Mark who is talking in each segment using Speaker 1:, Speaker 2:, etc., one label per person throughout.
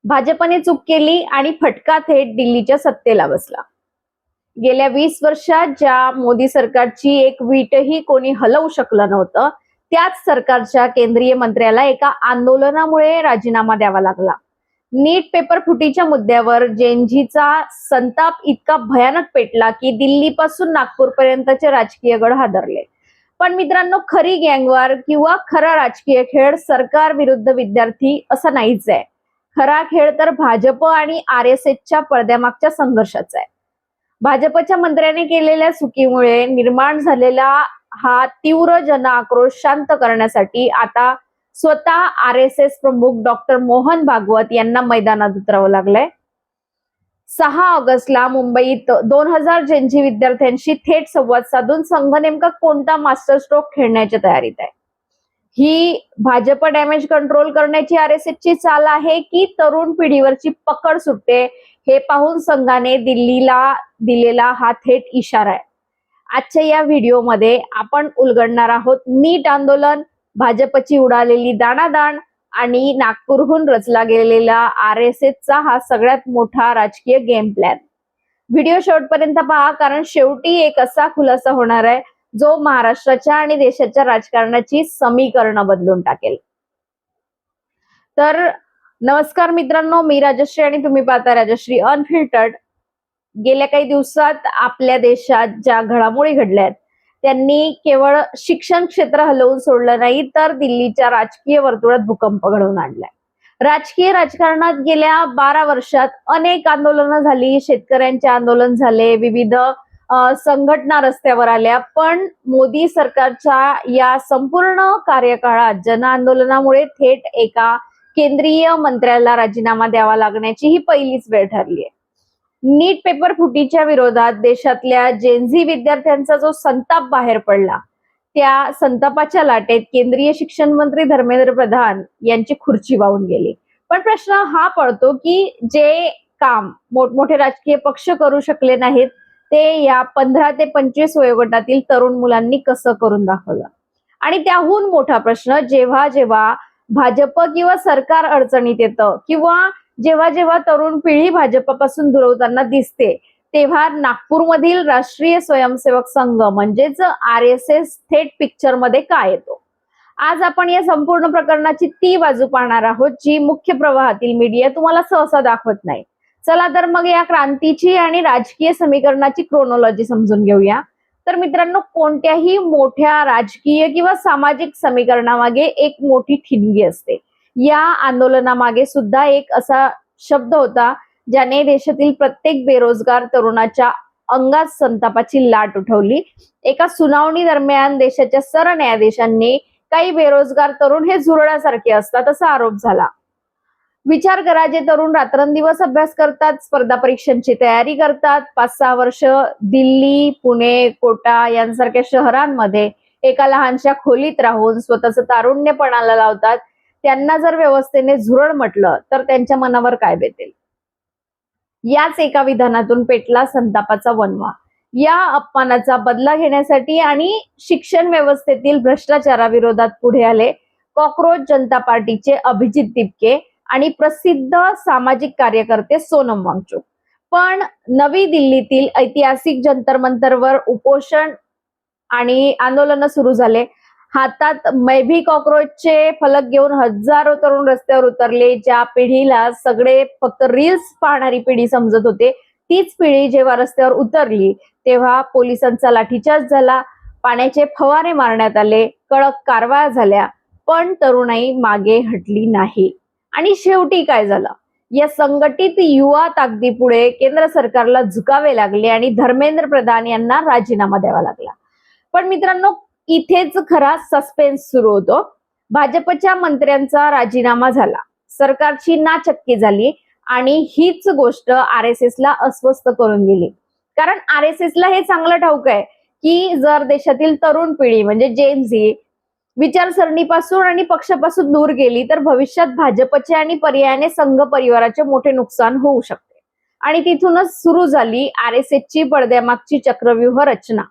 Speaker 1: भाजपने चूक केली आणि फटका थेट दिल्लीच्या सत्तेला बसला। गेल्या 20 वर्षात ज्या मोदी सरकारची एक वीटही कोणी हलवू शकलं नव्हतं, त्याच सरकारच्या केंद्रीय मंत्र्याला एका आंदोलनामुळे राजीनामा द्यावा लागला। नीट पेपर फुटीच्या मुद्द्यावर जेएनजीचा संताप इतका भयानक पेटला की दिल्लीपासून नागपूरपर्यंतचे राजकीय गड हादरले। पण मित्रांनो, खरी गँगवॉर किंवा खरा राजकीय खेळ सरकार विरुद्ध विद्यार्थी असा नाहीच आहे। खरा खेळ तर भाजप आणि आरएसएसच्या पडद्यामागच्या संघर्षाचा आहे। भाजपच्या मंत्र्याने केलेल्या चुकीमुळे निर्माण झालेला हा तीव्र जनआक्रोश शांत करण्यासाठी आता स्वतः आरएसएस प्रमुख डॉक्टर मोहन भागवत यांना मैदानात उतरावं लागलंय। 6 ऑगस्टला मुंबईत 2000 जेएनजी विद्यार्थ्यांशी थेट संवाद साधून संघ नेमका कोणता मास्टर स्ट्रोक खेळण्याच्या तयारीत आहे। ही भाजप डॅमेज कंट्रोल करण्याची आरएसएसची चाल आहे की तरुण पिढीवरची पकड सुटते, हे पाहून संघाने दिल्लीला दिलेला हा थेट इशारा आहे। आजच्या या व्हिडिओमध्ये आपण उलगडणार आहोत नीट आंदोलन, भाजपची उडालेली दाणादाण आणि नागपूरहून रचला गेलेला आरएसएसचा हा सगळ्यात मोठा राजकीय गेम प्लॅन। व्हिडिओ शेवटपर्यंत पहा, कारण शेवटी एक असा खुलासा होणार आहे जो महाराष्ट्राच्या आणि देशाच्या राजकारणाची समीकरणं बदलून टाकेल। तर नमस्कार मित्रांनो, मी राजश्री आणि तुम्ही पाहता राजश्री अनफिल्टर्ड। गेल्या काही दिवसात आपल्या देशात ज्या घडामोडी घडल्या आहेत त्यांनी केवळ शिक्षण क्षेत्र हलवून सोडलं नाही, तर दिल्लीच्या राजकीय वर्तुळात भूकंप घडवून आणलाय। राजकीय राजकारणात गेल्या 12 वर्षात अनेक आंदोलनं झाली, शेतकऱ्यांचे आंदोलन झाले, विविध संघटना रस्त्यावर आल्या, पण मोदी सरकारच्या या संपूर्ण कार्यकाळात जन आंदोलनामुळे थेट एका केंद्रीय मंत्र्याला राजीनामा द्यावा लागण्याची ही पहिलीच वेळ ठरली आहे। नीट पेपर फुटीच्या विरोधात देशातल्या जेएनझी विद्यार्थ्यांचा जो संताप बाहेर पडला, त्या संतापाच्या लाटेत केंद्रीय शिक्षण मंत्री धर्मेंद्र प्रधान यांची खुर्ची वाहून गेली। पण प्रश्न हा पडतो की जे काम मोठमोठे राजकीय पक्ष करू शकले नाहीत ते या 15 ते 25 वयोगटातील तरुण मुलांनी कसं करून दाखवलं। आणि त्याहून मोठा प्रश्न, जेव्हा जेव्हा भाजप किंवा सरकार अडचणीत येतं किंवा जेव्हा जेव्हा तरुण पिढी भाजपपासून दुरवताना दिसते, तेव्हा नागपूरमधील राष्ट्रीय स्वयंसेवक संघ म्हणजेच आरएसएस थेट पिक्चर मध्ये का येतो। आज आपण या संपूर्ण प्रकरणाची ती बाजू पाहणार आहोत जी मुख्य प्रवाहातील मीडिया तुम्हाला सहसा दाखवत नाही। चला तर मग या क्रांतीची आणि राजकीय समीकरणाची क्रोनॉलॉजी समजून घेऊया। तर मित्रांनो, कोणत्याही मोठ्या राजकीय किंवा सामाजिक समीकरणामागे एक मोठी ठिणगी असते। या आंदोलनामागे सुद्धा एक असा शब्द होता ज्याने देशातील प्रत्येक बेरोजगार तरुणाच्या अंगात संतापाची लाट उठवली। एका सुनावणी दरम्यान देशाच्या सरन्यायाधीशांनी काही बेरोजगार तरुण हे झुरळासारखे असतात असा आरोप झाला। विचार करा, जे तरुण रात्रंदिवस अभ्यास करतात, स्पर्धा परीक्षांची तयारी करतात, 5-6 वर्ष दिल्ली, पुणे, कोटा यांसारख्या शहरांमध्ये एका लहानशा खोलीत राहून स्वतःचं तारुण्य पणाला लावतात, त्यांना जर व्यवस्थेने झुरळ म्हटलं तर त्यांच्या मनावर काय बेतेल। याच एका विधानातून पेटला संतापाचा वनवा। या अपमानाचा बदला घेण्यासाठी आणि शिक्षण व्यवस्थेतील भ्रष्टाचाराविरोधात पुढे आले कॉकरोच जनता पार्टीचे अभिजित तिपके आणि प्रसिद्ध सामाजिक कार्यकर्ते सोनम वांगचुक। पण नवी दिल्लीतील ऐतिहासिक जंतर मंतरवर उपोषण आणि आंदोलन सुरू झाले। हातात मै भी कॉकरोचचे फलक घेऊन हजारो तरुण रस्त्यावर उतरले। ज्या पिढीला सगळे फक्त रील्स पाहणारी पिढी समजत होते, तीच पिढी जेव्हा रस्त्यावर उतरली तेव्हा पोलिसांचा लाठीचार्ज झाला, पाण्याचे फवारे मारण्यात आले, कडक कारवाया झाल्या, पण तरुणाई मागे हटली नाही। आणि शेवटी काय झालं, या संघटित युवा ताकदीपुढे केंद्र सरकारला झुकावे लागले आणि धर्मेंद्र प्रधान यांना राजीनामा द्यावा लागला। पण मित्रांनो, इथेच खरा सस्पेन्स सुरू होतो। भाजपच्या मंत्र्यांचा राजीनामा झाला, सरकारची नाचक्की झाली आणि हीच गोष्ट आरएसएसला अस्वस्थ करून गेली। कारण आरएसएसला हे चांगलं ठाऊक आहे की जर देशातील तरुण पिढी म्हणजे जेएनझी विचारसरणीपासून आणि पक्षापासून दूर गेली तर भविष्यात भाजपचे आणि पर्यायाने संघ परिवाराचे मोठे नुकसान होऊ शकते। आणि तिथूनच सुरू झाली आरएसएसची पडद्यामागची चक्रव्यूह रचना।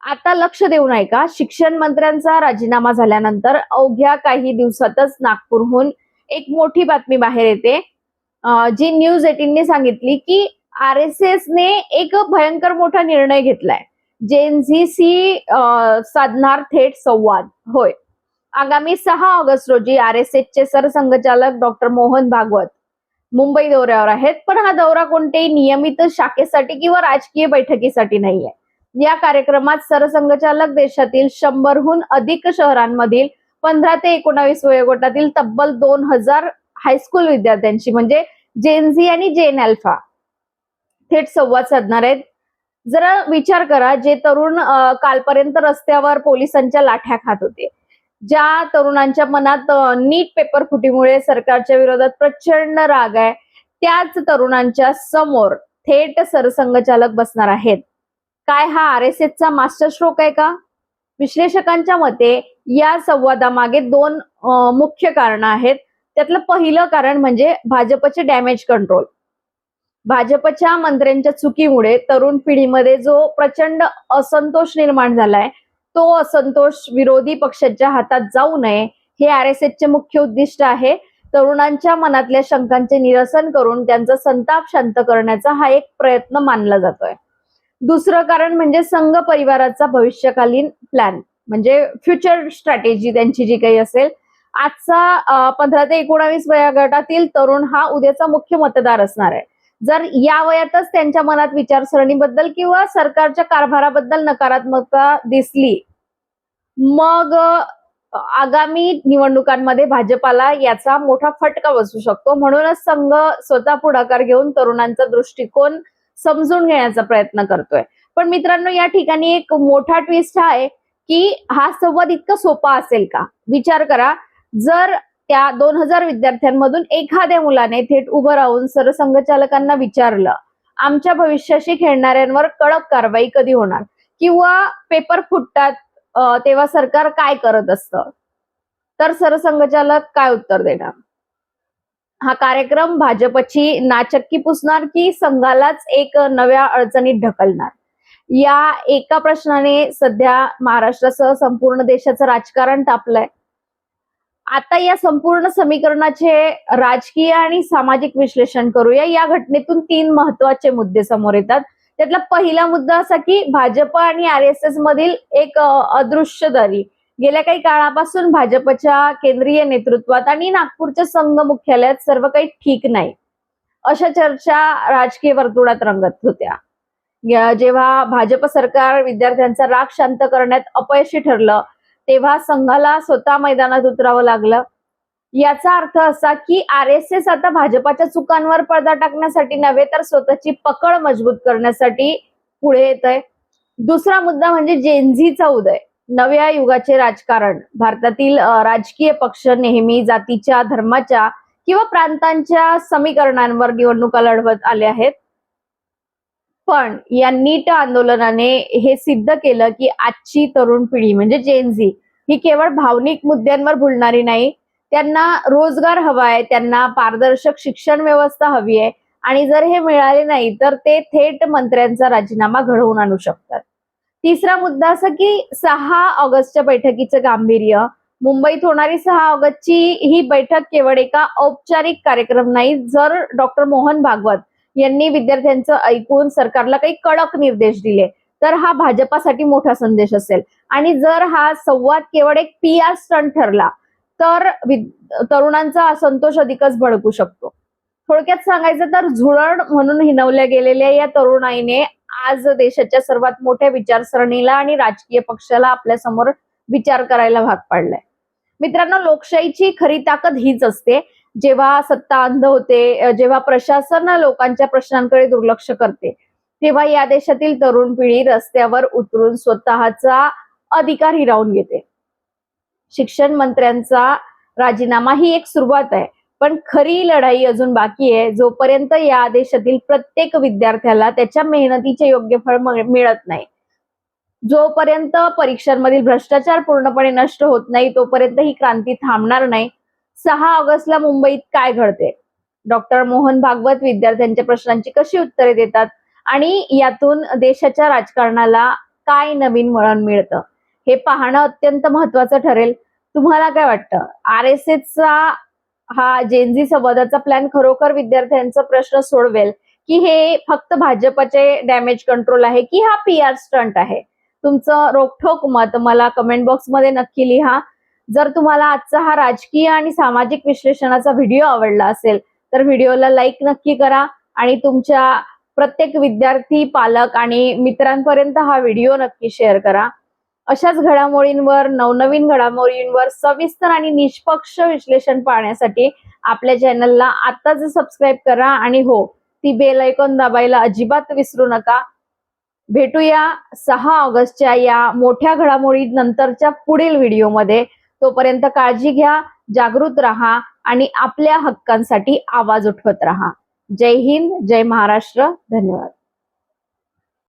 Speaker 1: आता लक्ष देऊ नये का, शिक्षण मंत्र्यांचा राजीनामा झाल्यानंतर अवघ्या काही दिवसातच नागपूरहून एक मोठी बातमी बाहेर येते। जी न्यूज 18ने सांगितली की RSS ने एक भयंकर मोठा निर्णय घेतलाय. जेनझीशी साधणार थेट संवाद. होय, आगामी 6 ऑगस्ट रोजी RSSचे सरसंघचालक डॉक्टर मोहन भागवत मुंबई दौऱ्यावर आहेत. पण हा दौरा कोणत्याही नियमित शाखेसाठी किंवा राजकीय बैठकीसाठी नाहीये. या कार्यक्रमात सरसंघचालक देशातील 100हून अधिक शहरांमधील 15 ते 19 वयोगटातील तब्बल 2000 हायस्कूल विद्यार्थ्यांशी म्हणजे जेनझी आणि जेन अल्फा थेट संवाद साधणार आहेत. जरा विचार करा, जे तरुण कालपर्यंत रस्त्यावर पोलिसांच्या लाठ्या खात होते, ज्या तरुणांच्या मनात नीट पेपर फुटीमुळे सरकारच्या विरोधात प्रचंड राग आहे, त्याच तरुणांच्या समोर थेट सरसंघचालक बसणार आहेत. काय हा RSSचा मास्टर स्ट्रोक आहे का? विश्लेषकांच्या मते या संवादामागे 2 मुख्य कारण आहेत. त्यातलं पहिलं कारण म्हणजे भाजपचे डॅमेज कंट्रोल. भाजपच्या मंत्र्यांच्या चुकीमुळे तरुण पिढीमध्ये जो प्रचंड असंतोष निर्माण झालाय, तो असंतोष विरोधी पक्षाच्या हातात जाऊ नये हे RSSचे मुख्य उद्दिष्ट आहे. तरुणांच्या मनातल्या शंकांचे निरसन करून त्यांचा संताप शांत करण्याचा हा एक प्रयत्न मानला जातोय. दुसरं कारण म्हणजे संघ परिवाराचा भविष्यकालीन प्लॅन, म्हणजे फ्युचर स्ट्रॅटेजी त्यांची जी काही असेल. आजचा 15 ते 19 वयोगटातील तरुण हा उद्याचा मुख्य मतदार असणार आहे. जर या वयातच त्यांच्या मनात विचारसरणीबद्दल किंवा सरकारच्या कारभाराबद्दल नकारात्मकता दिसली, मग आगामी निवडणुकांमध्ये भाजपाला याचा मोठा फटका बसू शकतो. म्हणूनच संघ स्वतः पुढाकार घेऊन तरुणांचा दृष्टिकोन समजून घेण्याचा प्रयत्न करतोय. पण मित्रांनो, या ठिकाणी एक मोठा ट्विस्ट हा आहे की हा संवाद इतका सोपा असेल का? विचार करा, जर त्या 2000 विद्यार्थ्यांमधून एखाद्या मुलाने थेट उभं राहून सरसंघचालकांना विचारलं, आमच्या भविष्याशी खेळणाऱ्यांवर कडक कारवाई कधी होणार, किंवा पेपर फुटतात तेव्हा सरकार काय करत असतं, तर सरसंघचालक काय उत्तर देणार? हा कार्यक्रम भाजपची नाचक्की पुसणार की संघालाच एक नव्या अडचणीत ढकलणार? या एका प्रश्नाने सध्या महाराष्ट्रासह संपूर्ण देशाचं राजकारण तापलंय. आता या संपूर्ण समीकरणाचे राजकीय आणि सामाजिक विश्लेषण करूया. या घटनेतून 3 महत्वाचे मुद्दे समोर येतात. त्यातला पहिला मुद्दा असा की भाजप आणि RSS मधील एक अदृश्य दरी. गेल्या काही काळापासून भाजपच्या केंद्रीय नेतृत्वात आणि नागपूरच्या संघ मुख्यालयात सर्व काही ठीक नाही, अशा चर्चा राजकीय वर्तुळात रंगत होत्या. जेव्हा भाजप सरकार विद्यार्थ्यांचा राग शांत करण्यात अपयशी ठरलं, तेव्हा संघाला स्वतः मैदानात उतरावं लागलं. याचा अर्थ असा की RSS आता भाजपाच्या चुकांवर पडदा टाकण्यासाठी नव्हे, तर स्वतःची पकड मजबूत करण्यासाठी पुढे येतंय. दुसरा मुद्दा म्हणजे जेनझीचा उदय. नव्या युगाचे राजकारण. भारतातील राजकीय पक्ष नेहमी जातीच्या, धर्माच्या किंवा प्रांतांच्या समीकरणांवर निवडणुका लढवत आले आहेत. पण या नीट आंदोलनाने हे सिद्ध केलं की आजची तरुण पिढी म्हणजे जेनझी ही केवळ भावनिक मुद्द्यांवर भुलणारी नाही. त्यांना रोजगार हवाय, त्यांना पारदर्शक शिक्षण व्यवस्था हवी आहे, आणि जर हे मिळाले नाही तर ते थेट मंत्र्यांचा राजीनामा घडवून आणू शकतात. तिसरा मुद्दा असा की 6 ऑगस्टच्या बैठकीचं गांभीर्य. मुंबईत होणारी 6 ऑगस्टची ही बैठक केवळ एका औपचारिक कार्यक्रम नाही. जर डॉक्टर मोहन भागवत यांनी विद्यार्थ्यांचं ऐकून सरकारला काही कडक निर्देश दिले, तर हा भाजपासाठी मोठा संदेश असेल. आणि जर हा संवाद केवळ एक PR स्टंट ठरला, तर तरुणांचा असंतोष अधिकच भडकू शकतो. थोडक्यात सांगायचं तर झुळण म्हणून हिणवल्या गेलेल्या या तरुणाईने आज देशाच्या सर्वात मोठ्या विचारसरणीला आणि राजकीय पक्षाला आपल्या समोर विचार करायला भाग पाडलाय. मित्रांनो, लोकशाहीची खरी ताकद हीच असते. जेव्हा सत्ता अंध होते, जेव्हा प्रशासन लोकांच्या प्रश्नांकडे दुर्लक्ष करते, तेव्हा या देशातील तरुण पिढी रस्त्यावर उतरून स्वतःचा अधिकार हिरावून घेते. शिक्षण मंत्र्यांचा राजीनामा ही एक सुरुवात आहे, पण खरी लढाई अजून बाकी आहे. जोपर्यंत या देशातील प्रत्येक विद्यार्थ्याला त्याच्या मेहनतीचे योग्य फळ मिळत नाही, जोपर्यंत परीक्षांमधील भ्रष्टाचार पूर्णपणे नष्ट होत नाही, तोपर्यंत ही क्रांती थांबणार नाही. 6 ऑगस्टला मुंबईत काय घडते? डॉक्टर मोहन भागवत विद्यार्थ्यांच्या प्रश्नांची कशी उत्तरे देतात आणि यातून देशाच्या राजकारणाला काय नवीन वळण मिळतं, हे पाहणं अत्यंत महत्वाचं ठरेल. तुम्हाला काय वाटतं? RSSचा हा जेनझी संवादाचा प्लॅन खरोखर विद्यार्थ्यांचा प्रश्न सोडवेल, की हे फक्त भाजपचे डॅमेज कंट्रोल आहे, की हा PR स्टंट आहे? तुमचं रोखठोक मत मला कमेंट बॉक्समध्ये नक्की लिहा. जर तुम्हाला आजचा हा राजकीय आणि सामाजिक विश्लेषणाचा व्हिडिओ आवडला असेल तर व्हिडिओला लाईक नक्की करा आणि तुमच्या प्रत्येक विद्यार्थी, पालक आणि मित्रांपर्यंत हा व्हिडिओ नक्की शेअर करा. अशाच घडामोडींवर, नवनवीन घडामोडींवर सविस्तर आणि निष्पक्ष विश्लेषण पाहण्यासाठी आपल्या चॅनलला आत्ताच सबस्क्राईब करा आणि हो, ती बेल आयकॉन दाबायला अजिबात विसरू नका. भेटूया 6 ऑगस्टच्या या मोठ्या घडामोडी नंतरच्या पुढील व्हिडिओमध्ये. तोपर्यंत काळजी घ्या, जागृत राहा आणि आपल्या हक्कांसाठी आवाज उठवत राहा. जय हिंद, जय महाराष्ट्र. धन्यवाद.